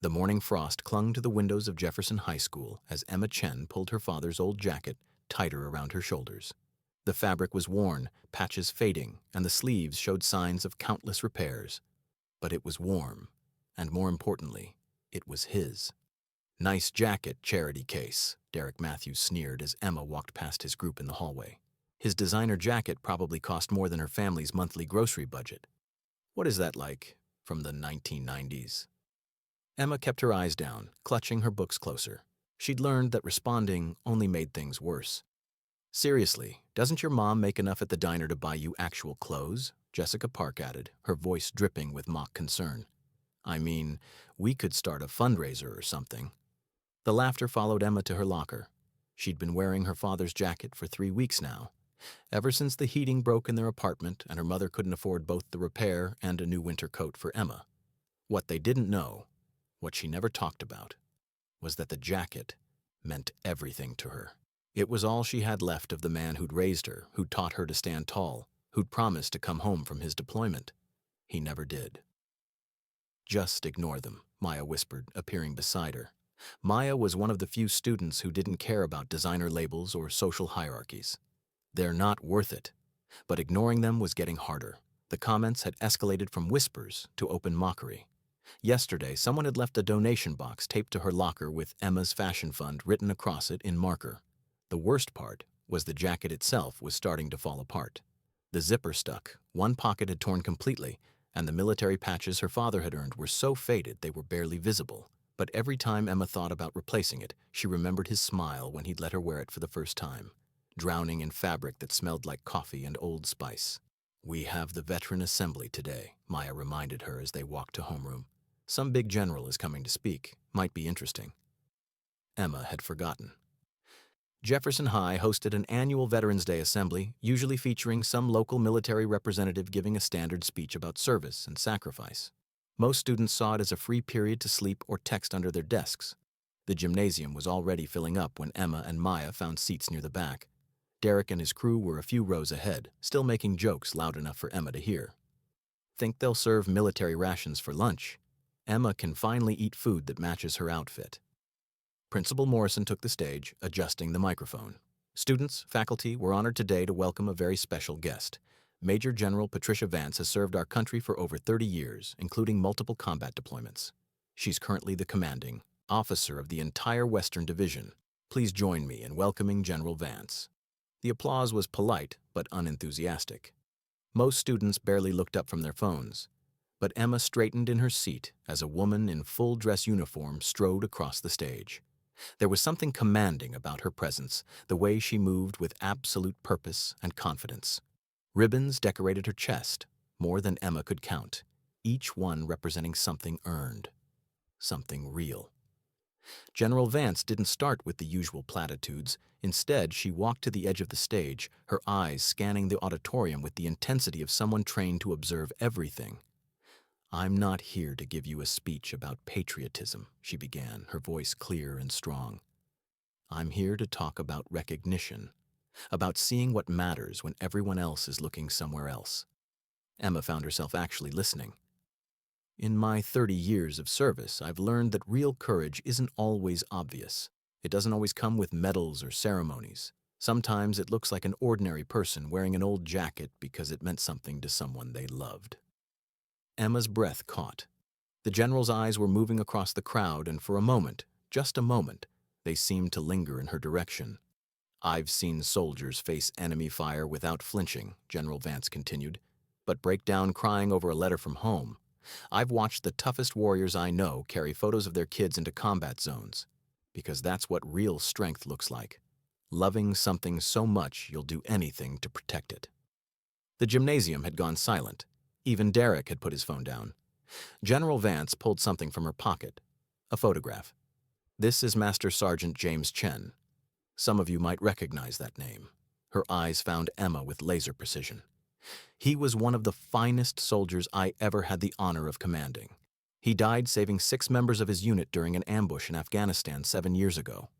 The morning frost clung to the windows of Jefferson High School as Emma Chen pulled her father's old jacket tighter around her shoulders. The fabric was worn, patches fading, and the sleeves showed signs of countless repairs. But it was warm, and more importantly, it was his. "Nice jacket, charity case," Derek Matthews sneered as Emma walked past his group in the hallway. His designer jacket probably cost more than her family's monthly grocery budget. "What is that like? From the 1990s? Emma kept her eyes down, clutching her books closer. She'd learned that responding only made things worse. "Seriously, doesn't your mom make enough at the diner to buy you actual clothes?" Jessica Park added, her voice dripping with mock concern. "I mean, we could start a fundraiser or something." The laughter followed Emma to her locker. She'd been wearing her father's jacket for 3 weeks now, ever since the heating broke in their apartment and her mother couldn't afford both the repair and a new winter coat for Emma. What they didn't know, what she never talked about, was that the jacket meant everything to her. It was all she had left of the man who'd raised her, who'd taught her to stand tall, who'd promised to come home from his deployment. He never did. "Just ignore them," Maya whispered, appearing beside her. Maya was one of the few students who didn't care about designer labels or social hierarchies. "They're not worth it." But ignoring them was getting harder. The comments had escalated from whispers to open mockery. Yesterday, someone had left a donation box taped to her locker with Emma's Fashion Fund written across it in marker. The worst part was the jacket itself was starting to fall apart. The zipper stuck, one pocket had torn completely, and the military patches her father had earned were so faded they were barely visible. But every time Emma thought about replacing it, she remembered his smile when he'd let her wear it for the first time, drowning in fabric that smelled like coffee and Old Spice. "We have the veteran assembly today," Maya reminded her as they walked to homeroom. "Some big general is coming to speak. Might be interesting." Emma had forgotten. Jefferson High hosted an annual Veterans Day assembly, usually featuring some local military representative giving a standard speech about service and sacrifice. Most students saw it as a free period to sleep or text under their desks. The gymnasium was already filling up when Emma and Maya found seats near the back. Derek and his crew were a few rows ahead, still making jokes loud enough for Emma to hear. "Think they'll serve military rations for lunch? Emma can finally eat food that matches her outfit." Principal Morrison took the stage, adjusting the microphone. "Students, faculty, we're honored today to welcome a very special guest. Major General Patricia Vance has served our country for over 30 years, including multiple combat deployments. She's currently the commanding officer of the entire Western Division. Please join me in welcoming General Vance." The applause was polite but unenthusiastic. Most students barely looked up from their phones, but Emma straightened in her seat as a woman in full dress uniform strode across the stage. There was something commanding about her presence, the way she moved with absolute purpose and confidence. Ribbons decorated her chest, more than Emma could count, each one representing something earned, something real. General Vance didn't start with the usual platitudes. Instead, she walked to the edge of the stage, her eyes scanning the auditorium with the intensity of someone trained to observe everything. "I'm not here to give you a speech about patriotism," she began, her voice clear and strong. "I'm here to talk about recognition, about seeing what matters when everyone else is looking somewhere else." Emma found herself actually listening. "In my 30 years of service, I've learned that real courage isn't always obvious. It doesn't always come with medals or ceremonies. Sometimes it looks like an ordinary person wearing an old jacket because it meant something to someone they loved." Emma's breath caught. The general's eyes were moving across the crowd, and for a moment, just a moment, they seemed to linger in her direction. "I've seen soldiers face enemy fire without flinching," General Vance continued, "but break down crying over a letter from home. I've watched the toughest warriors I know carry photos of their kids into combat zones, because that's what real strength looks like. Loving something so much you'll do anything to protect it." The gymnasium had gone silent. Even Derek had put his phone down. General Vance pulled something from her pocket, a photograph. "This is Master Sergeant James Chen. Some of you might recognize that name." Her eyes found Emma with laser precision. "He was one of the finest soldiers I ever had the honor of commanding. He died saving 6 members of his unit during an ambush in Afghanistan 7 years ago."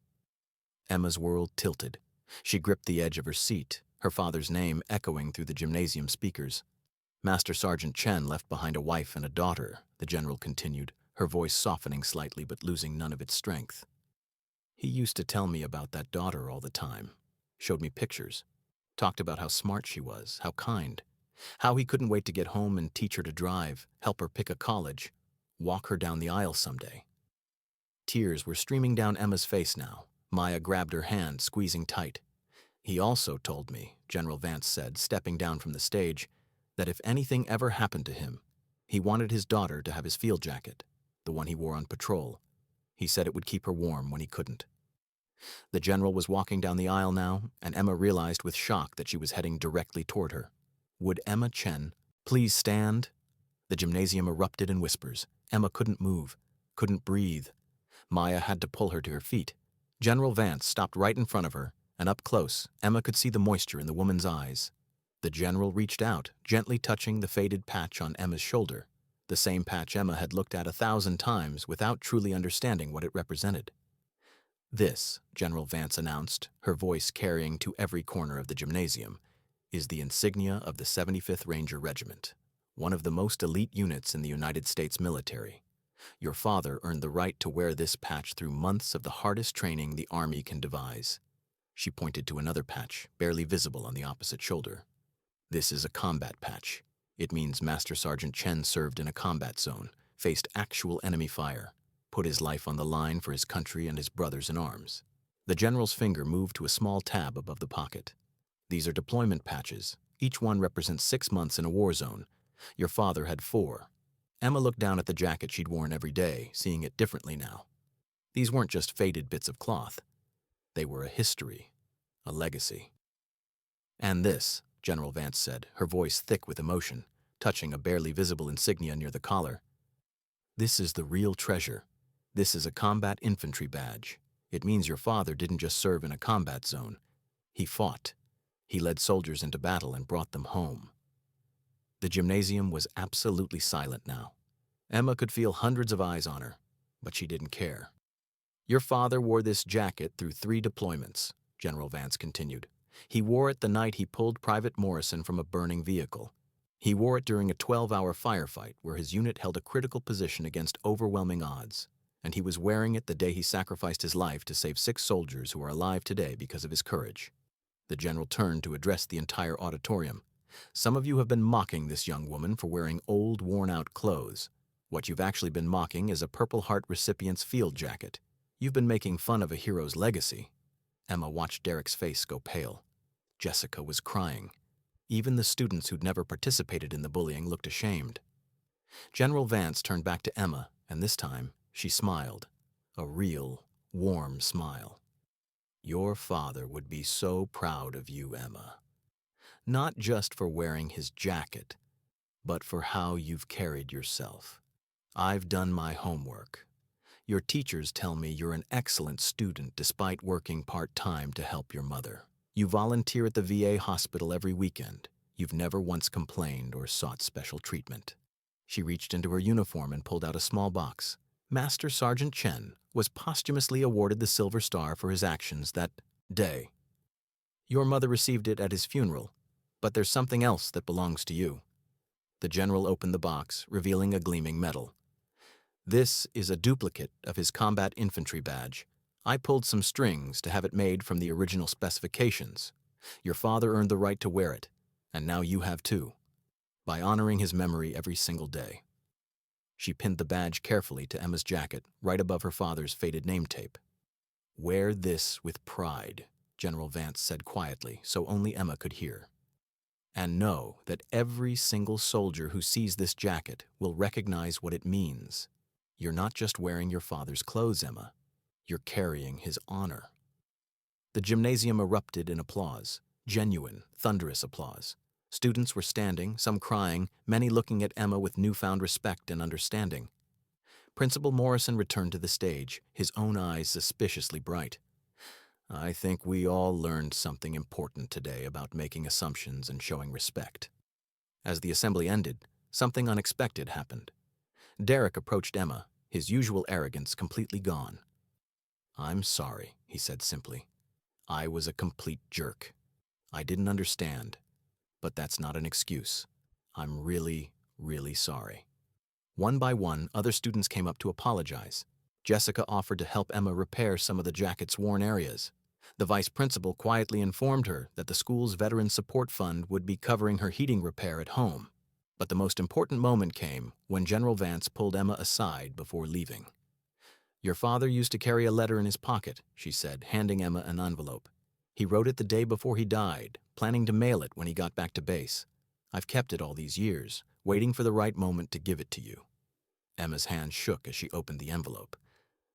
Emma's world tilted. She gripped the edge of her seat, her father's name echoing through the gymnasium speakers. "Master Sergeant Chen left behind a wife and a daughter," the general continued, her voice softening slightly but losing none of its strength. He used to tell me about that daughter all the time, showed me pictures, talked about how smart she was, how kind, how he couldn't wait to get home and teach her to drive, help her pick a college, walk her down the aisle someday. Tears were streaming down Emma's face now. Maya grabbed her hand, squeezing tight. He also told me, General Vance said, stepping down from the stage, that if anything ever happened to him, he wanted his daughter to have his field jacket, the one he wore on patrol. He said it would keep her warm when he couldn't. The general was walking down the aisle now, and Emma realized with shock that she was heading directly toward her. Would Emma Chen please stand? The gymnasium erupted in whispers. Emma couldn't move, couldn't breathe. Maya had to pull her to her feet. General Vance stopped right in front of her, and up close, Emma could see the moisture in the woman's eyes. The general reached out, gently touching the faded patch on Emma's shoulder, the same patch Emma had looked at 1,000 times without truly understanding what it represented. This, General Vance announced, her voice carrying to every corner of the gymnasium, is the insignia of the 75th Ranger Regiment, one of the most elite units in the United States military. Your father earned the right to wear this patch through months of the hardest training the Army can devise. She pointed to another patch, barely visible on the opposite shoulder. This is a combat patch. It means Master Sergeant Chen served in a combat zone, faced actual enemy fire, put his life on the line for his country and his brothers in arms. The general's finger moved to a small tab above the pocket. These are deployment patches. Each one represents 6 months in a war zone. Your father had 4. Emma looked down at the jacket she'd worn every day, seeing it differently now. These weren't just faded bits of cloth. They were a history, a legacy. And this, General Vance said, her voice thick with emotion, touching a barely visible insignia near the collar. This is the real treasure. This is a combat infantry badge. It means your father didn't just serve in a combat zone. He fought. He led soldiers into battle and brought them home. The gymnasium was absolutely silent now. Emma could feel hundreds of eyes on her, but she didn't care. Your father wore this jacket through 3 deployments, General Vance continued. He wore it the night he pulled Private Morrison from a burning vehicle. He wore it during a 12-hour firefight where his unit held a critical position against overwhelming odds. And he was wearing it the day he sacrificed his life to save 6 soldiers who are alive today because of his courage. The general turned to address the entire auditorium. Some of you have been mocking this young woman for wearing old, worn-out clothes. What you've actually been mocking is a Purple Heart recipient's field jacket. You've been making fun of a hero's legacy. Emma watched Derek's face go pale. Jessica was crying. Even the students who'd never participated in the bullying looked ashamed. General Vance turned back to Emma, and this time she smiled. A real, warm smile. Your father would be so proud of you, Emma. Not just for wearing his jacket, but for how you've carried yourself. I've done my homework. Your teachers tell me you're an excellent student despite working part-time to help your mother. You volunteer at the VA hospital every weekend. You've never once complained or sought special treatment. She reached into her uniform and pulled out a small box. Master Sergeant Chen was posthumously awarded the Silver Star for his actions that day. Your mother received it at his funeral, but there's something else that belongs to you. The general opened the box, revealing a gleaming medal. This is a duplicate of his combat infantry badge. I pulled some strings to have it made from the original specifications. Your father earned the right to wear it, and now you have too, by honoring his memory every single day. She pinned the badge carefully to Emma's jacket, right above her father's faded name tape. Wear this with pride, General Vance said quietly, so only Emma could hear. And know that every single soldier who sees this jacket will recognize what it means. You're not just wearing your father's clothes, Emma. You're carrying his honor. The gymnasium erupted in applause, genuine, thunderous applause. Students were standing, some crying, many looking at Emma with newfound respect and understanding. Principal Morrison returned to the stage, his own eyes suspiciously bright. I think we all learned something important today about making assumptions and showing respect. As the assembly ended, something unexpected happened. Derek approached Emma, his usual arrogance completely gone. I'm sorry, he said simply. I was a complete jerk. I didn't understand, but that's not an excuse. I'm really, really sorry. One by one, other students came up to apologize. Jessica offered to help Emma repair some of the jacket's worn areas. The vice principal quietly informed her that the school's Veteran Support Fund would be covering her heating repair at home. But the most important moment came when General Vance pulled Emma aside before leaving. "Your father used to carry a letter in his pocket," she said, handing Emma an envelope. "He wrote it the day before he died, planning to mail it when he got back to base. I've kept it all these years, waiting for the right moment to give it to you." Emma's hand shook as she opened the envelope.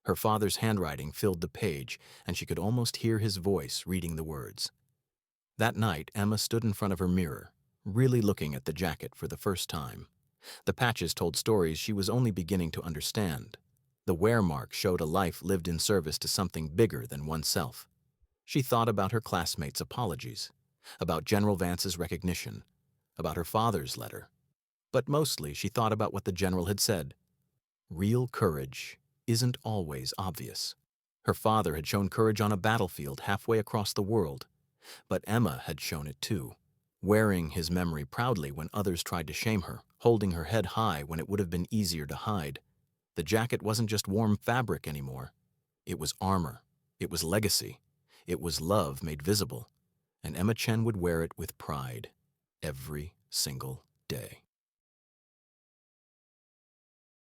Her father's handwriting filled the page, and she could almost hear his voice reading the words. That night, Emma stood in front of her mirror, really looking at the jacket for the first time. The patches told stories she was only beginning to understand. The wear mark showed a life lived in service to something bigger than oneself. She thought about her classmates' apologies, about General Vance's recognition, about her father's letter. But mostly she thought about what the general had said. Real courage isn't always obvious. Her father had shown courage on a battlefield halfway across the world, but Emma had shown it too, wearing his memory proudly when others tried to shame her, holding her head high when it would have been easier to hide. The jacket wasn't just warm fabric anymore. It was armor. It was legacy. It was love made visible. And Emma Chen would wear it with pride every single day.